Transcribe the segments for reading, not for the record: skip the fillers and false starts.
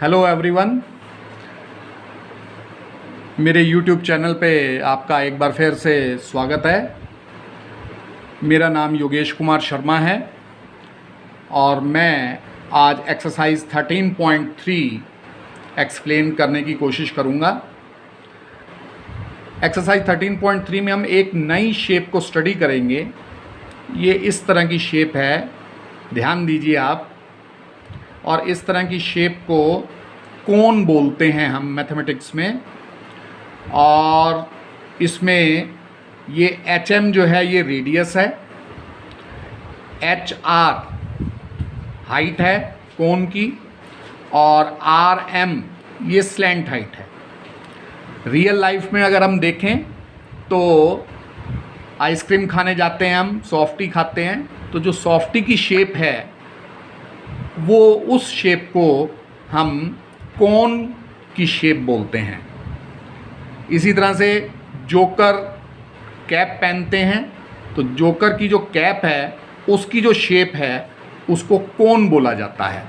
Hello everyone, मेरे YouTube channel पे आपका एक बार फिर से स्वागत है। मेरा नाम योगेश कुमार शर्मा है और मैं आज एक्सरसाइज 13.3 एक्सप्लेन करने की कोशिश करूँगा। एक्सरसाइज 13.3 में हम एक नई शेप को स्टडी करेंगे। ये इस तरह की शेप है, ध्यान दीजिए आप। और इस तरह की शेप को कोन बोलते हैं हम मैथमेटिक्स में। और इसमें ये HM जो है ये रेडियस है, HR हाइट है कोन की, और RM ये स्लैंट हाइट है। रियल लाइफ में अगर हम देखें तो आइसक्रीम खाने जाते हैं हम, सॉफ्टी खाते हैं, तो जो सॉफ्टी की शेप है वो उस शेप को हम कोन की शेप बोलते हैं। इसी तरह से जोकर कैप पहनते हैं, तो जोकर की जो कैप है उसकी जो शेप है उसको कोन बोला जाता है।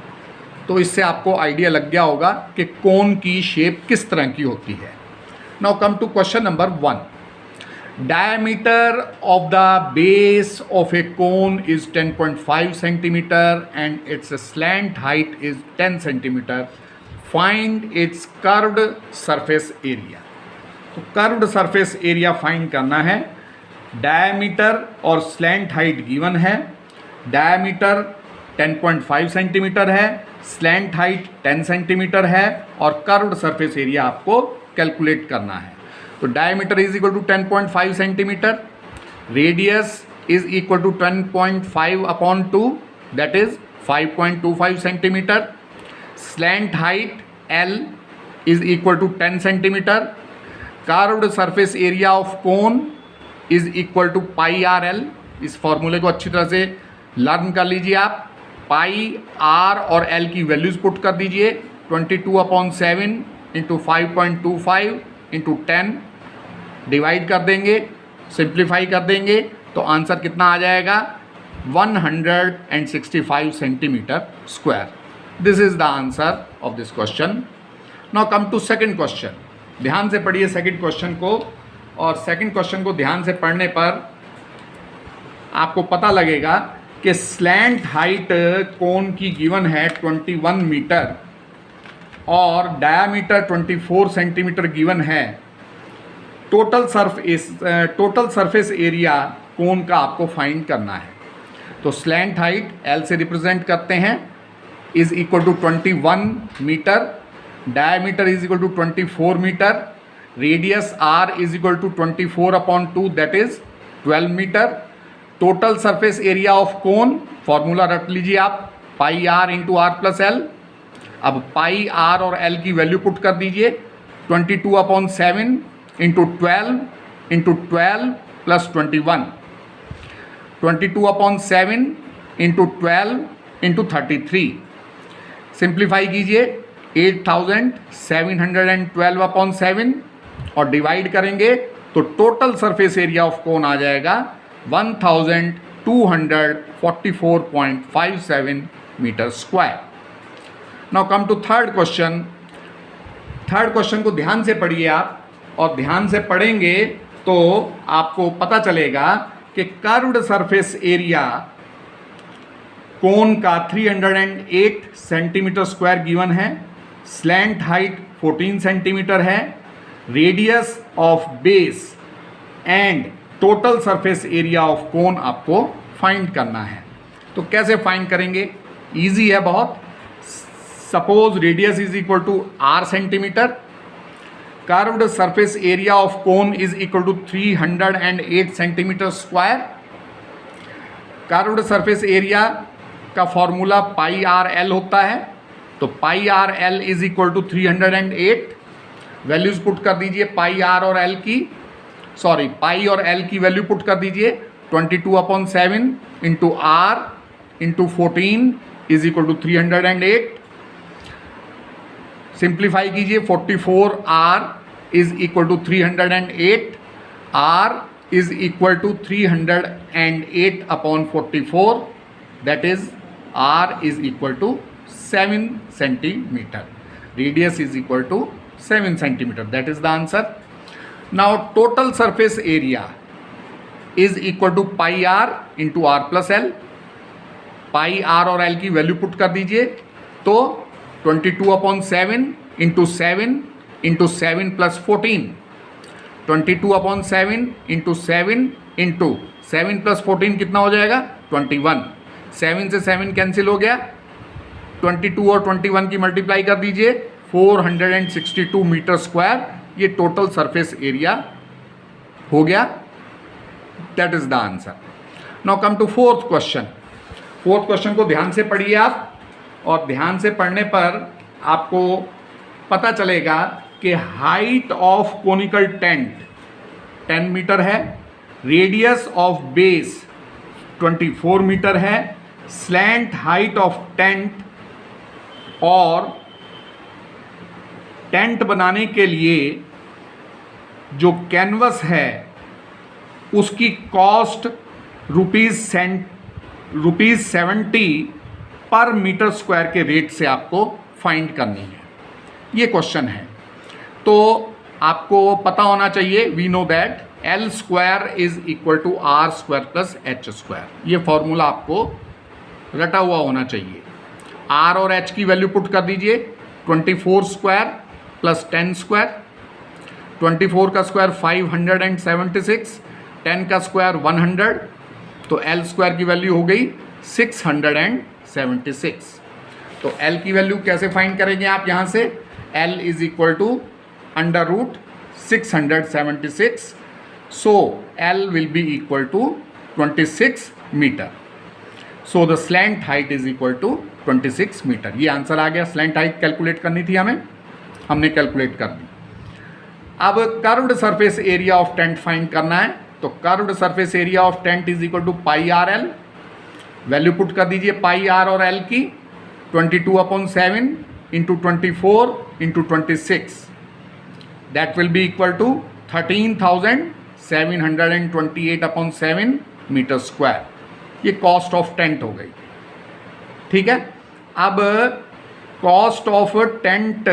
तो इससे आपको आइडिया लग गया होगा कि कोन की शेप किस तरह की होती है। Now come to question number 1। Diameter of the base of a cone is 10.5 centimeter and its slant height is 10 centimeter. Find its curved surface area. तो curved surface area find करना है। Diameter और slant height given है। Diameter 10.5 centimetre है, slant height 10 centimetre है और curved surface area आपको calculate करना है। तो diameter is equal to 10.5 centimetre, radius is equal to 10.5 upon 2 that is 5.25 centimetre, slant height L is equal to 10 centimetre, curved surface area of cone is equal to pi R L. इस फॉर्मूले को अच्छी तरह से learn कर लीजिए आप। पाई R और एल की वैल्यूज पुट कर दीजिए। 22/7 इंटू 5.25 इंटू 10 डिवाइड कर देंगे, सिंप्लीफाई कर देंगे तो आंसर कितना आ जाएगा 165 centimetre square. This is the answer of this question. Now come to second question. ध्यान से पढ़िए सेकंड क्वेश्चन को, और सेकंड क्वेश्चन को ध्यान से पढ़ने पर आपको पता लगेगा कि स्लैंट हाइट कोन की गिवन है 21 मीटर और डायामीटर 24 सेंटीमीटर गिवन है। टोटल सरफेस एरिया कोन का आपको फाइंड करना है। तो स्लैंट हाइट L से रिप्रेजेंट करते हैं, is equal to 21 metre, diameter is equal to 24 metre, radius R is equal to 24/2 that is 12 metre. Total surface area of cone formula रख लीजिए आप, pi R into R plus L. अब pi R और L की value put कर दीजिए। 22/7 into 12 plus 21, 22/7 into 12 into 33। Simplify कीजिए 8712/7 और डिवाइड करेंगे तो total surface area of cone आ जाएगा 1244.57 meter square. Now come to third question. Third question को ध्यान से पढ़िए आप, और ध्यान से पढ़ेंगे तो आपको पता चलेगा कि कर्व्ड सरफेस एरिया कोन का 308 सेंटीमीटर स्क्वायर गिवन है, स्लैंट हाइट 14 सेंटीमीटर है, radius of base and total surface area of कोन आपको फाइंड करना है। तो कैसे फाइंड करेंगे? इजी है बहुत। Suppose radius is equal to R centimetre, curved surface area of cone is equal to 308 centimetre square. Curved surface area का formula pi R L होता है, तो pi R L is equal to 308। Values put कर दीजिए pi R और L की, sorry pi और L की वैल्यू पुट कर दीजिए। 22/7 into R into 14 is equal to 308। Simplify कीजिए 44R is equal to 308, R is equal to 308/44 that is R is equal to 7 centimetre. radius is equal to 7 centimeter. That is the answer. Now total surface area is equal to pi r into r plus l. Pi R और L की value put कर दीजिए, तो 22/7 into 7 into 7 plus 14, 22/7 into 7 into 7 plus 14 कितना हो जाएगा 21. 7 से 7 cancel हो गया, 22 और 21 की मल्टीप्लाई कर दीजिए, 462 मीटर स्क्वायर ये टोटल सरफेस एरिया हो गया. That is the answer. Now come to fourth question. Fourth question को ध्यान से पढ़िए आप, और ध्यान से पढ़ने पर आपको पता चलेगा कि height of conical tent 10 metre है, रेडियस ऑफ बेस 24 मीटर है, स्लैंट हाइट ऑफ टेंट, और टेंट बनाने के लिए जो कैनवस है उसकी कॉस्ट ₹70 पर मीटर स्क्वायर के रेट से आपको फाइंड करनी है. ये क्वेश्चन है. तो आपको पता होना चाहिए, we know that L square is equal to R square plus H square. ये फॉर्मूला आपको रटा हुआ होना चाहिए. R और H की वैल्यू पुट कर दीजिए, 24 स्क्वायर प्लस 10 स्क्वायर. 24 का स्क्वायर 576, 10 का स्क्वायर 100, तो L स्क्वायर की वैल्यू हो गई 676. तो L की वैल्यू कैसे फाइंड करेंगे आप यहाँ से, L is equal to under root 676. So L will be equal to 26 metre. So the slant height is equal to 26 metre. ये आंसर आ गया. स्लैंट हाइट कैलकुलेट करनी थी हमें, हमने कैलकुलेट कर दी. अब curved surface area of tent find करना है. तो curved surface area of tent is equal to pi R L. Value put कर दीजिए पाई आर और एल की, 22/7 into 24 into 26. That will be equal to 13,728/7 metre square. ये cost of tent हो गई. ठीक है. अब कॉस्ट ऑफ टेंट,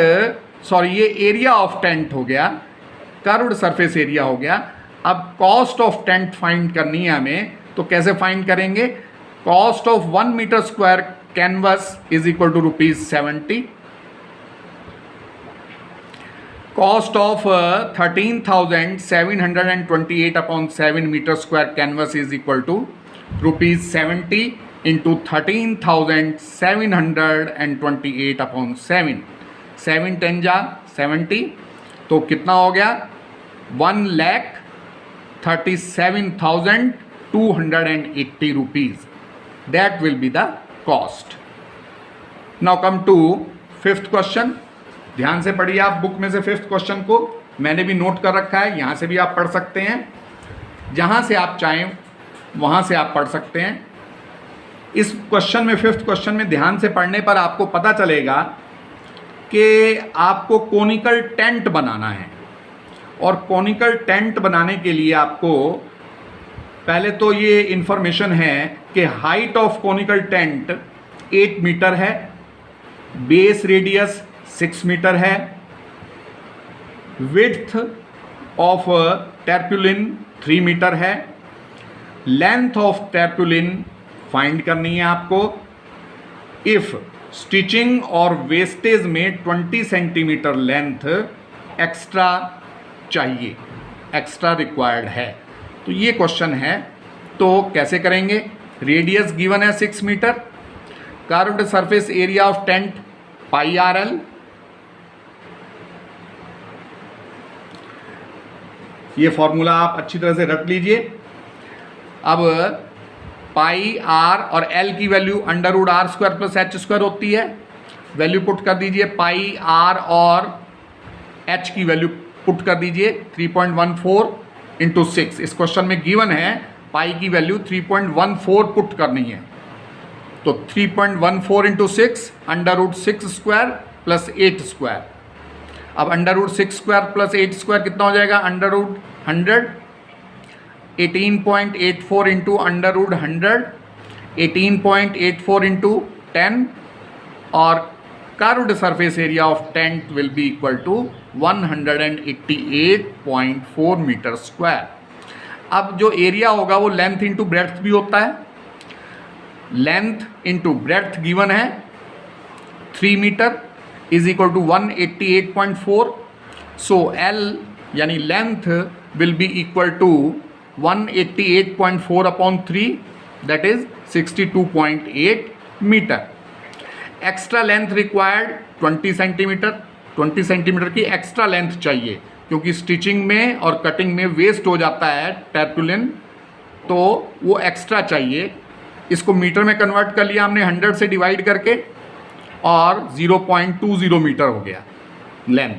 सॉरी ये एरिया ऑफ टेंट हो गया, कर्व्ड सरफेस एरिया हो गया. अब कॉस्ट ऑफ टेंट फाइंड करनी है हमें, तो कैसे फाइंड करेंगे. Cost of 1 metre square canvas is equal to ₹70. Cost of 13,728/7 metre square canvas is equal to ₹70 into 13,728/7. 7 10 जा 70, तो कितना हो गया 1,37,280 rupees. That will be the cost. Now come to fifth question. ध्यान से पढ़िए आप बुक में से फिफ्थ क्वेश्चन को, मैंने भी नोट कर रखा है, यहाँ से भी आप पढ़ सकते हैं, जहाँ से आप चाहें वहाँ से आप पढ़ सकते हैं. इस क्वेश्चन में, फिफ्थ क्वेश्चन में ध्यान से पढ़ने पर आपको पता चलेगा कि आपको कोनिकल टेंट बनाना है. और कोनिकल टेंट बनाने के लिए आपको पहले तो ये इन्फॉर्मेशन है कि height of conical tent 8 metre है, बेस रेडियस 6 मीटर है, विड्थ ऑफ टर्पुलिन 3 मीटर है, लेंथ ऑफ टर्पुलिन फाइंड करनी है आपको. इफ स्टिचिंग और वेस्टेज में 20 सेंटीमीटर लेंथ एक्स्ट्रा चाहिए, एक्स्ट्रा रिक्वायर्ड है. तो ये क्वेश्चन है, तो कैसे करेंगे. रेडियस गिवन है 6 metre, curved surface area of tent pi R L. ये फॉर्मूला आप अच्छी तरह से रख लीजिए. अब पाई आर और एल की value under root R square plus H square होती है. वैल्यू पुट कर दीजिए, पाई आर और एच की वैल्यू पुट कर दीजिए 3.14 इंटू 6. इस क्वेश्चन में गिवन है पाई की वैल्यू 3.14 पुट करनी है. तो 3.14 into 6 under root 6 square plus 8 square. अब under root 6 square plus 8 square कितना हो जाएगा, under root 100. 18.84 into under root 100, 18.84 into 10, और curved surface area of tent will be equal to 188.4 metre square. अब जो एरिया होगा वो लेंथ इंटू ब्रेड्थ भी होता है। लेंथ इंटू ब्रेड्थ गिवन है 3 metre is equal to 188.4। So L यानी length will be equal to 188.4 upon 3 that is 62.8 metre. Extra length required 20 centimetre. 20 centimetre की एक्स्ट्रा लेंथ चाहिए क्योंकि स्टिचिंग में और कटिंग में वेस्ट हो जाता है टर्पुलिन, तो वो एक्स्ट्रा चाहिए। इसको मीटर में कन्वर्ट कर लिया हमने 100 से डिवाइड करके और 0.20 मीटर हो गया लेंथ।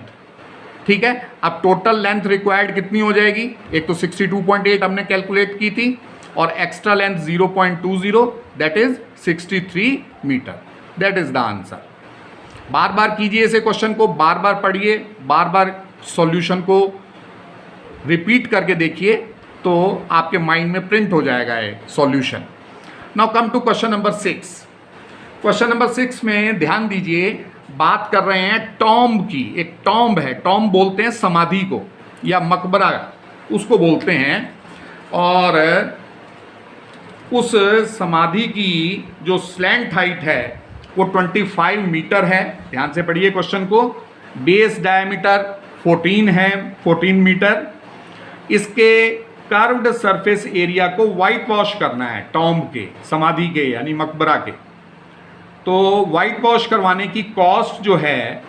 ठीक है, अब टोटल लेंथ रिक्वायर्ड कितनी हो जाएगी? एक तो 62.8 हमने कैलकुलेट की थी और extra length 0.20 that is 63 metre. That is the answer. बार बार कीजिए इसे क्वेश्चन को, बार बार पढ़िए, बार बार सॉल्यूशन को रिपीट करके देखिए तो आपके माइंड में प्रिंट हो जाएगा ये solution. Now come to question number 6। Question number 6 में ध्यान दीजिए, बात कर रहे हैं टॉम्ब की। एक टॉम्ब है, टॉम्ब बोलते हैं समाधि को या मकबरा उसको बोलते हैं, और उस समाधि की जो स्लैंट हाइट है वो 25 मीटर है। ध्यान से पढ़िए क्वेश्चन को। बेस डायमीटर 14 है, 14 मीटर। इसके कर्व्ड सरफेस एरिया को वाइट वॉश करना है टॉम्ब के, समाधि के यानी मकबरा के। तो वाइट वॉश करवाने की कॉस्ट जो है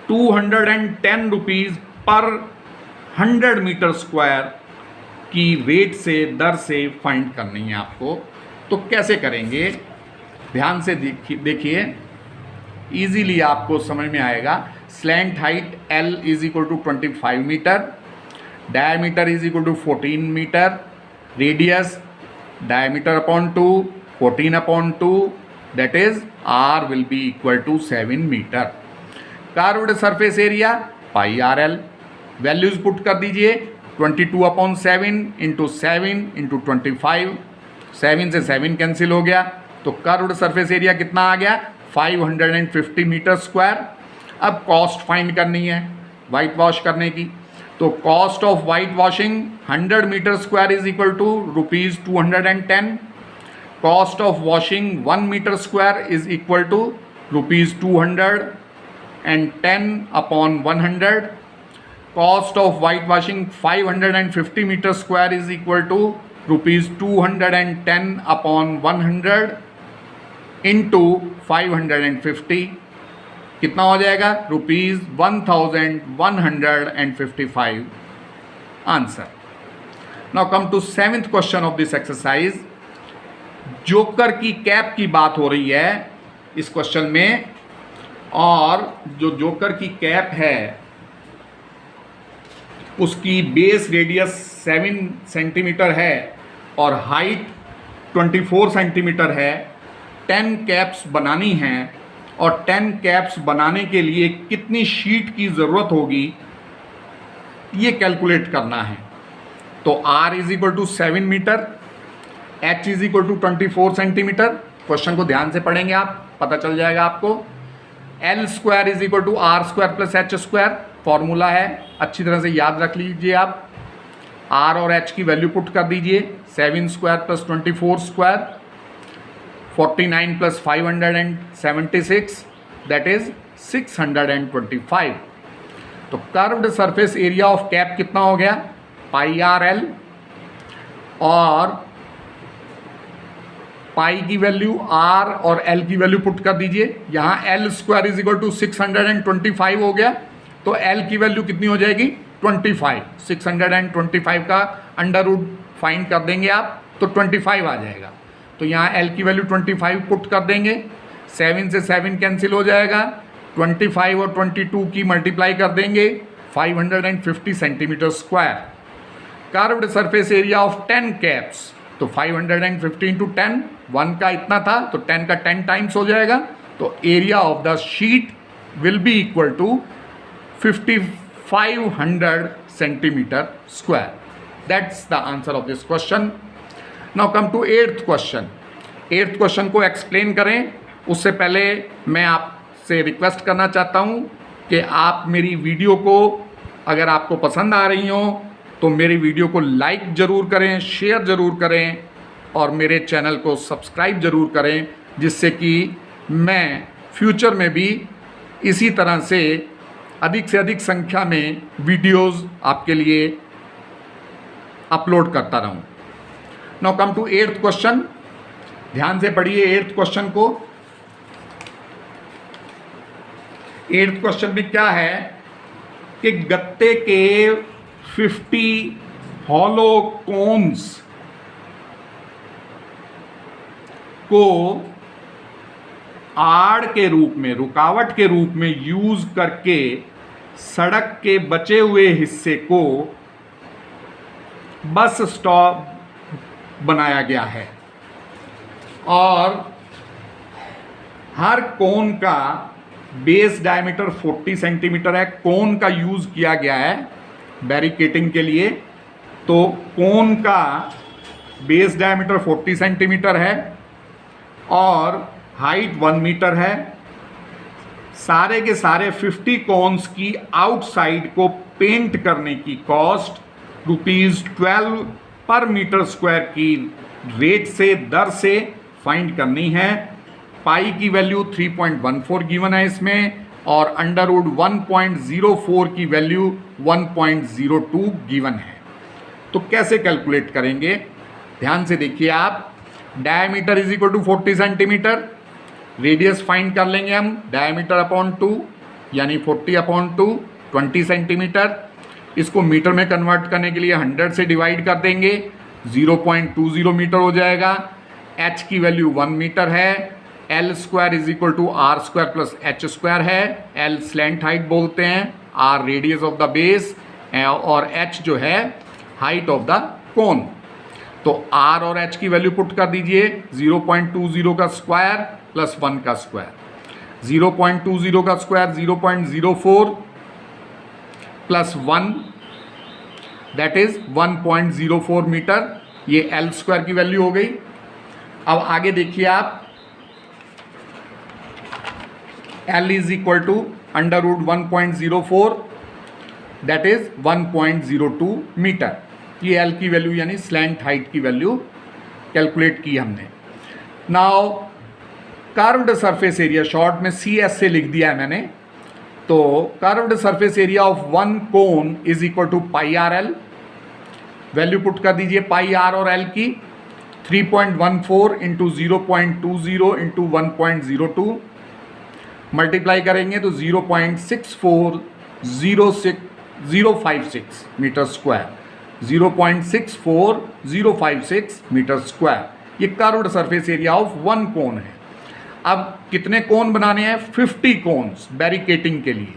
210 रुपीज़ पर 100 मीटर स्क्वायर की रेट से, दर से फाइंड करनी है आपको। तो कैसे करेंगे ध्यान से देखिए, इजीली आपको समझ में आएगा। Slant height L is equal to 25 metre, diameter is equal to 14 metre, radius diameter upon 2 14 upon 2 that is R will be equal to 7 metre. Curved surface area pi RL, values put कर दीजिए 22 upon 7 into 7 into 25, 7 से 7 cancel हो गया तो curved surface area कितना आ गया 550 metre square. अब कॉस्ट फाइंड करनी है वाइट वॉश करने की, तो cost of white washing 100 metre square is equal to ₹210। Cost of washing 1 metre square is equal to ₹210 upon 100। Cost of white washing 550 metre square is equal to ₹210 upon 100 into 550 कितना हो जाएगा ₹1155 answer. Now come to 7th question of this exercise. Joker की cap की बात हो रही है इस क्वेश्चन में, और जो जोकर की कैप है उसकी बेस रेडियस 7 सेंटीमीटर है और हाइट 24 सेंटीमीटर है। 10 कैप्स बनानी हैं और 10 कैप्स बनाने के लिए कितनी शीट की ज़रूरत होगी ये कैलकुलेट करना है। तो R is equal to 7 metre, H is equal to 24 centimetre. Question को ध्यान से पढ़ेंगे आप, पता चल जाएगा आपको। L square is equal to R square plus H square formula है, अच्छी तरह से याद रख लीजिए आप। R और H की वैल्यू पुट कर दीजिए, 7 square plus 24 square 49 plus 576 that is 625। तो curved surface area of cap कितना हो गया पाई RL, और पाई की वैल्यू R और L की वैल्यू पुट कर दीजिए। यहाँ L square is equal to 625 हो गया, तो L की वैल्यू कितनी हो जाएगी 25। 625 का अंडर रूट फाइंड कर देंगे आप तो 25 आ जाएगा। तो यहाँ L की वैल्यू 25 पुट कर देंगे, 7 से 7 कैंसिल हो जाएगा, 25 और 22 की मल्टीप्लाई कर देंगे, 550 centimetre square. Curved surface area of 10 caps, तो 550 इंटू 10, 1 का इतना था तो 10 का 10 टाइम्स हो जाएगा। तो area of the sheet will be equal to 5500 centimetre square. That's the answer of this question. Now come to 8th question. 8th question को एक्सप्लेन करें उससे पहले मैं आप आपसे रिक्वेस्ट करना चाहता हूँ कि आप मेरी वीडियो को, अगर आपको पसंद आ रही हो तो मेरी वीडियो को लाइक ज़रूर करें, शेयर ज़रूर करें और मेरे चैनल को सब्सक्राइब ज़रूर करें, जिससे कि मैं फ्यूचर में भी इसी तरह से अधिक संख्या में वीडियोस आपके लिए अपलोड करता रहूं। Now come to 8th question. ध्यान से पढ़िए 8th क्वेश्चन को। 8th क्वेश्चन में क्या है कि गत्ते के 50 हॉलो कोन्स को आड़ के रूप में, रुकावट के रूप में यूज करके सड़क के बचे हुए हिस्से को बस स्टॉप बनाया गया है और हर कोन का बेस डायमीटर 40 सेंटीमीटर है। कोन का यूज किया गया है बैरिकेटिंग के लिए, तो कोन का बेस डायमीटर 40 सेंटीमीटर है और हाइट 1 मीटर है। सारे के सारे 50 कोन्स की आउटसाइड को पेंट करने की कॉस्ट ₹12 पर मीटर स्क्वायर की रेट से, दर से फाइंड करनी है। पाई की वैल्यू 3.14 गिवन है इसमें और √1.04 की वैल्यू 1.02 गिवन है। तो कैसे कैलकुलेट करेंगे, ध्यान से देखिए आप। Diameter is equal to 40 centimetre, radius find कर लेंगे हम, डायमीटर अपॉन 2 यानी 40 अपॉन 2 20 सेंटीमीटर। इसको मीटर में कन्वर्ट करने के लिए 100 से डिवाइड कर देंगे, 0.20 मीटर हो जाएगा। h की वैल्यू 1 मीटर है। L square is equal to R square plus H square है। L स्लैंट हाइट बोलते हैं, R radius of the base और H जो है हाइट ऑफ द कोन। तो R और H की वैल्यू पुट कर दीजिए, 0.20 का स्क्वायर प्लस 1 का स्क्वायर। 0.20 का square 0.04 plus 1 that is 1.04 metre. ये L स्क्वायर की वैल्यू हो गई। अब आगे देखिए आप, L is equal to √1.04 that is 1.02 metre. ये L की वैल्यू यानी स्लैंट हाइट की वैल्यू कैलकुलेट की हमने। Now curved surface area, short में CS से लिख दिया है मैंने। तो curved surface area of one cone is equal to πRL। Value put कर दीजिए πR और L की, 3.14 इंटू 0.20 इंटू 1.02 मल्टीप्लाई करेंगे तो 0.64056 मीटर स्क्वायर, 0.64056 मीटर स्क्वायर। ये curved surface area of one कोन है। अब कितने कोन बनाने हैं, 50 कोन्स बैरिकेटिंग के लिए,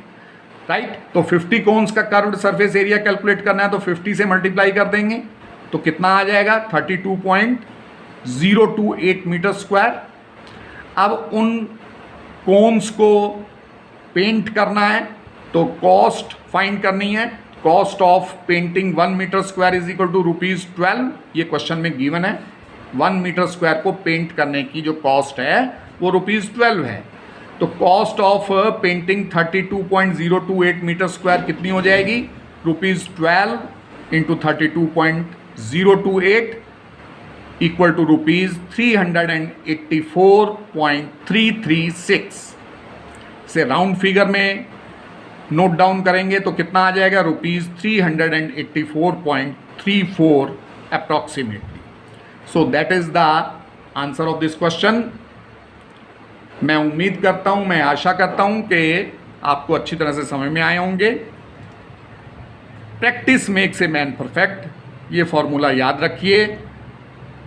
राइट। तो 50 कोन्स का कर्व्ड सरफेस एरिया कैलकुलेट करना है तो 50 से मल्टीप्लाई कर देंगे तो कितना आ जाएगा, 32.028 मीटर स्क्वायर। अब उन कोन्स को पेंट करना है तो कॉस्ट फाइंड करनी है। Cost of painting 1 metre square is equal to ₹12। ये क्वेश्चन में गिवन है। 1 मीटर स्क्वायर को पेंट करने की जो कॉस्ट है वो ₹12 है। तो cost of painting 32.028 metre square कितनी हो जाएगी, ₹12 इंटू 32.028 इक्वल टू ₹384.336। से राउंड फिगर में नोट डाउन करेंगे तो कितना आ जाएगा, ₹384.34 approximately. So that is the answer of this question. मैं उम्मीद करता हूं, मैं आशा करता हूं कि आपको अच्छी तरह से समझ में आए होंगे। Practice makes a man perfect, ये फॉर्मूला याद रखिए।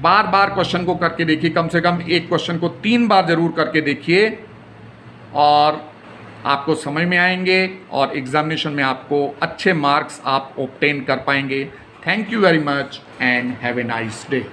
बार बार क्वेश्चन को करके देखिए, कम से कम एक क्वेश्चन को 3 बार जरूर करके देखिए और आपको समझ में आएंगे और एग्जामिनेशन में आपको अच्छे मार्क्स आप ऑब्टेन कर पाएंगे। Thank you very much and have a nice day.